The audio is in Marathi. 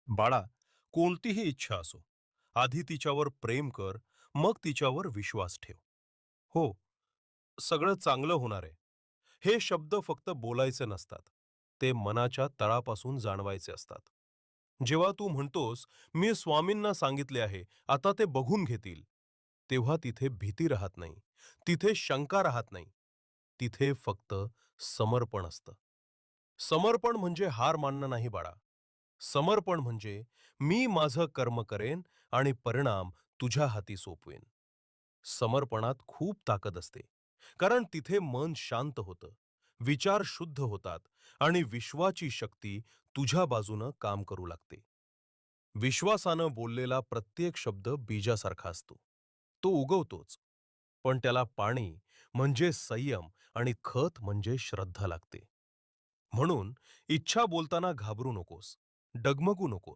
बाळा, कोणतीही इच्छा असो, आधी तिच्यावर प्रेम कर, मग तिच्यावर विश्वास ठेव. हो, सगळं चांगलं होणार आहे. हे शब्द फक्त बोलायचे नसतात. ते मनाच्या तळापासून जाणवायचे असतात. जेव्हा तू म्हणतोस, मी स्वामींना सांगितले आहे, आता ते बघून घेतील, तेव्हा तिथे भीती राहत नाही. तिथे शंका राहत नाही. तिथे फक्त समर्पण असतं. समर्पण म्हणजे हार मानणं नाही बाळा. समर्पण म्हणजे मी माझं कर्म करेन आणि परिणाम तुझ्या हाती सोपवेन. समर्पणात खूप ताकद असते. कारण तिथे मन शांत होतं, विचार शुद्ध होतात आणि विश्वाची शक्ती तुझ्या बाजूनं काम करू लागते. विश्वासानं बोललेला प्रत्येक शब्द बीजासारखा असतो. तो उगवतोच, पण त्याला पाणी म्हणजे संयम आणि खत म्हणजे श्रद्धा लागते. म्हणून इच्छा बोलताना घाबरू नकोस, डगमगू नको.